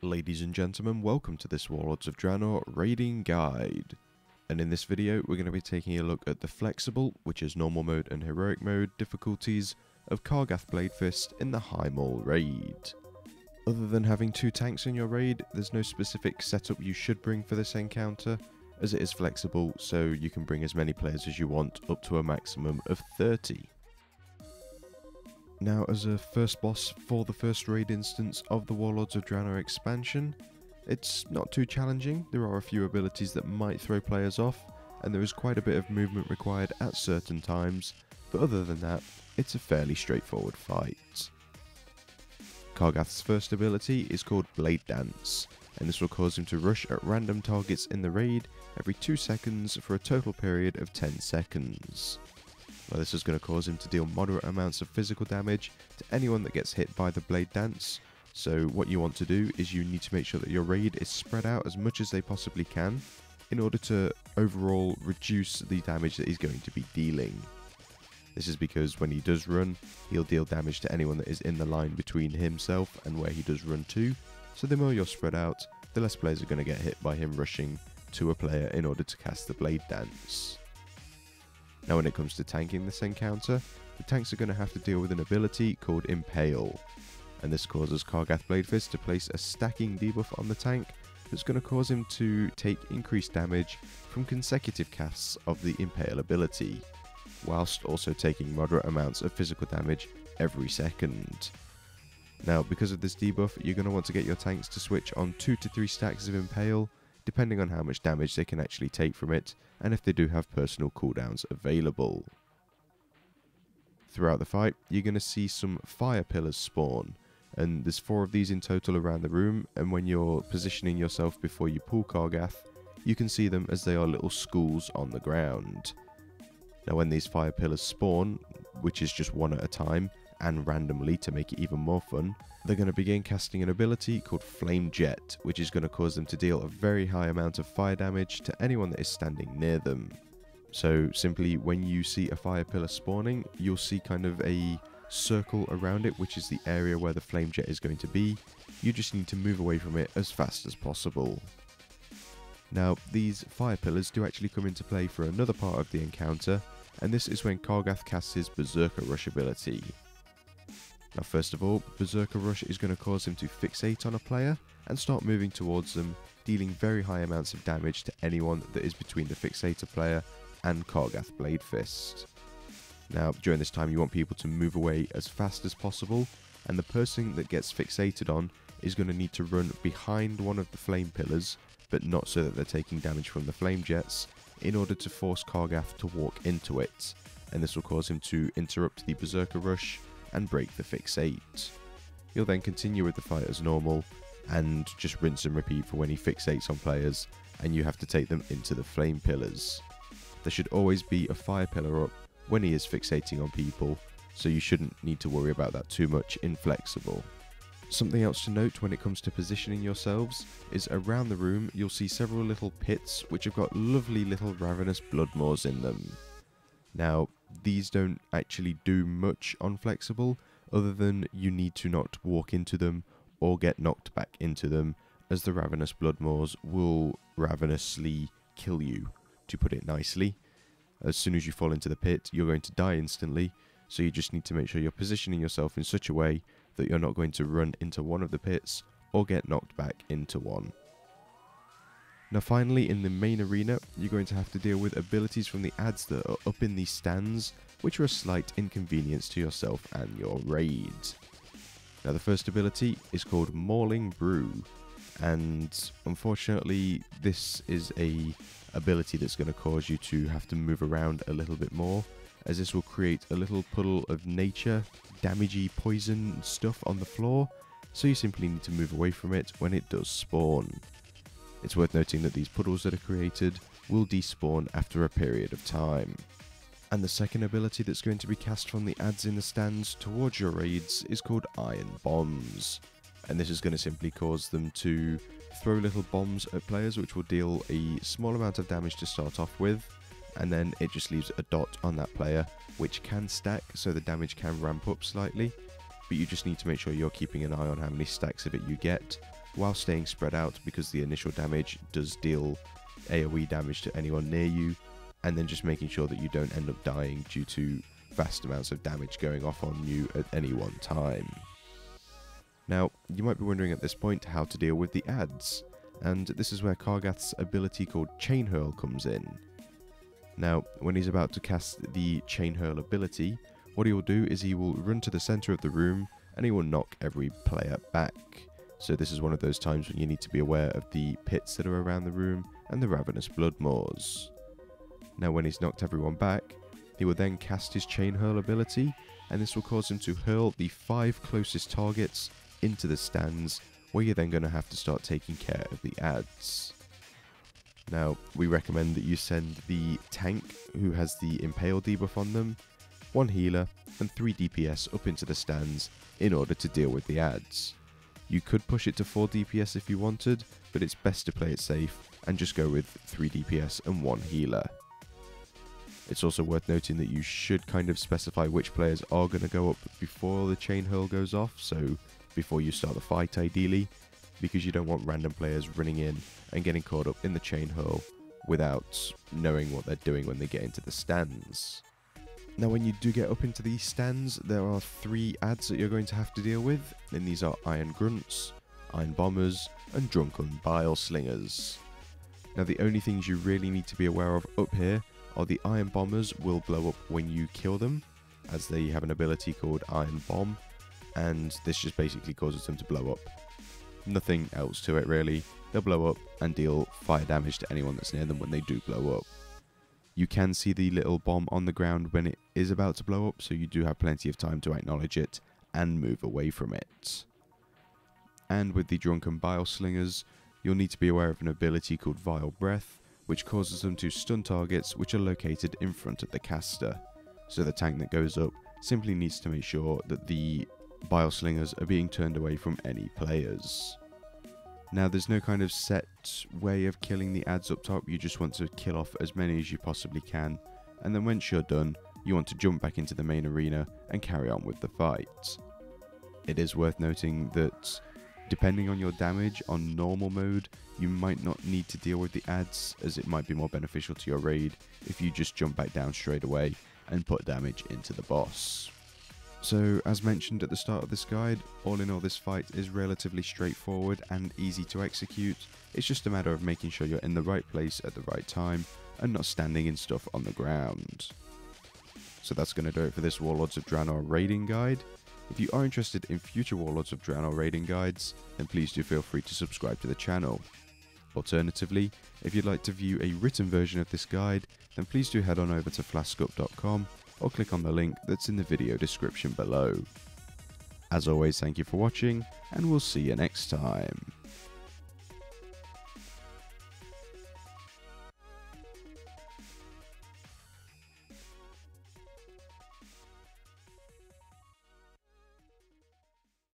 Ladies and gentlemen, welcome to this Warlords of Draenor raiding guide. And in this video, we're going to be taking a look at the flexible, which is normal mode and heroic mode, difficulties of Kargath Bladefist in the Highmaul raid. Other than having 2 tanks in your raid, there's no specific setup you should bring for this encounter, as it is flexible, so you can bring as many players as you want, up to a maximum of 30. Now, as a first boss for the first raid instance of the Warlords of Draenor expansion, it's not too challenging. There are a few abilities that might throw players off, and there is quite a bit of movement required at certain times, but other than that, it's a fairly straightforward fight. Kargath's first ability is called Blade Dance, and this will cause him to rush at random targets in the raid every 2 seconds for a total period of 10 seconds. Now, this is going to cause him to deal moderate amounts of physical damage to anyone that gets hit by the Blade Dance. So what you want to do is you need to make sure that your raid is spread out as much as they possibly can in order to overall reduce the damage that he's going to be dealing. This is because when he does run, he'll deal damage to anyone that is in the line between himself and where he does run to. So the more you're spread out, the less players are going to get hit by him rushing to a player in order to cast the Blade Dance. Now, when it comes to tanking this encounter, the tanks are going to have to deal with an ability called Impale, and this causes Kargath Bladefist to place a stacking debuff on the tank that's going to cause him to take increased damage from consecutive casts of the Impale ability, whilst also taking moderate amounts of physical damage every second. Now, because of this debuff, you're going to want to get your tanks to switch on 2 to 3 stacks of Impale, depending on how much damage they can actually take from it, and if they do have personal cooldowns available. Throughout the fight, you're going to see some fire pillars spawn, and there's 4 of these in total around the room, and when you're positioning yourself before you pull Kargath, you can see them as they are little schools on the ground. Now, when these fire pillars spawn, which is just 1 at a time, and randomly to make it even more fun, they're going to begin casting an ability called Flame Jet, which is going to cause them to deal a very high amount of fire damage to anyone that is standing near them. So simply, when you see a fire pillar spawning, you'll see kind of a circle around it, which is the area where the Flame Jet is going to be. You just need to move away from it as fast as possible. Now, these fire pillars do actually come into play for another part of the encounter, and this is when Kargath casts his Berserker Rush ability. Now, first of all, Berserker Rush is going to cause him to fixate on a player and start moving towards them, dealing very high amounts of damage to anyone that is between the fixator player and Kargath Bladefist. Now, during this time, you want people to move away as fast as possible, and the person that gets fixated on is going to need to run behind one of the flame pillars, but not so that they're taking damage from the flame jets, in order to force Kargath to walk into it, and this will cause him to interrupt the Berserker Rush and break the fixate. He'll then continue with the fight as normal, and just rinse and repeat for when he fixates on players, and you have to take them into the flame pillars. There should always be a fire pillar up when he is fixating on people, so you shouldn't need to worry about that too much in flexible. Something else to note when it comes to positioning yourselves is around the room you'll see several little pits which have got lovely little ravenous bloodmaws in them. Now, these don't actually do much on flexible, other than you need to not walk into them or get knocked back into them, as the ravenous bloodmaws will ravenously kill you, to put it nicely. As soon as you fall into the pit, you're going to die instantly, so you just need to make sure you're positioning yourself in such a way that you're not going to run into one of the pits or get knocked back into one. Now, finally, in the main arena, you're going to have to deal with abilities from the adds that are up in these stands, which are a slight inconvenience to yourself and your raid. Now, the first ability is called Mauling Brew, and unfortunately, this is a ability that's going to cause you to have to move around a little bit more, as this will create a little puddle of nature, damagey poison stuff on the floor, so you simply need to move away from it when it does spawn. It's worth noting that these puddles that are created will despawn after a period of time. And the second ability that's going to be cast from the adds in the stands towards your raids is called Iron Bombs. And this is going to simply cause them to throw little bombs at players which will deal a small amount of damage to start off with, and then it just leaves a dot on that player, which can stack, so the damage can ramp up slightly, but you just need to make sure you're keeping an eye on how many stacks of it you get, while staying spread out, because the initial damage does deal AoE damage to anyone near you, and then just making sure that you don't end up dying due to vast amounts of damage going off on you at any one time. Now, you might be wondering at this point how to deal with the adds, and this is where Kargath's ability called Chain Hurl comes in. Now, when he's about to cast the Chain Hurl ability, what he will do is he will run to the center of the room and he will knock every player back. So this is one of those times when you need to be aware of the pits that are around the room and the ravenous blood maws. Now, when he's knocked everyone back, he will then cast his Chain Hurl ability, and this will cause him to hurl the 5 closest targets into the stands, where you're then going to have to start taking care of the adds. Now, we recommend that you send the tank, who has the Impale debuff on them, 1 healer, and 3 DPS up into the stands in order to deal with the adds. You could push it to 4 DPS if you wanted, but it's best to play it safe and just go with 3 DPS and 1 healer. It's also worth noting that you should kind of specify which players are going to go up before the Chain Hurl goes off, so before you start the fight ideally, because you don't want random players running in and getting caught up in the Chain Hurl without knowing what they're doing when they get into the stands. Now, when you do get up into these stands, there are 3 adds that you're going to have to deal with, and these are Iron Grunts, Iron Bombers, and Drunken Bile Slingers. Now, the only things you really need to be aware of up here are the Iron Bombers will blow up when you kill them, as they have an ability called Iron Bomb, and this just basically causes them to blow up. Nothing else to it really. They'll blow up and deal fire damage to anyone that's near them when they do blow up. You can see the little bomb on the ground when it is about to blow up, so you do have plenty of time to acknowledge it and move away from it. And with the Drunken Bile Slingers, you'll need to be aware of an ability called Vile Breath, which causes them to stun targets which are located in front of the caster. So the tank that goes up simply needs to make sure that the Bile Slingers are being turned away from any players. Now, there's no kind of set way of killing the adds up top. You just want to kill off as many as you possibly can, and then once you're done, you want to jump back into the main arena and carry on with the fight. It is worth noting that depending on your damage on normal mode, you might not need to deal with the adds, as it might be more beneficial to your raid if you just jump back down straight away and put damage into the boss. So, as mentioned at the start of this guide, all in all this fight is relatively straightforward and easy to execute. It's just a matter of making sure you're in the right place at the right time and not standing in stuff on the ground. So that's going to do it for this Warlords of Draenor raiding guide. If you are interested in future Warlords of Draenor raiding guides, then please do feel free to subscribe to the channel. Alternatively, if you'd like to view a written version of this guide, then please do head on over to flaskup.com or click on the link that's in the video description below. As always, thank you for watching, and we'll see you next time.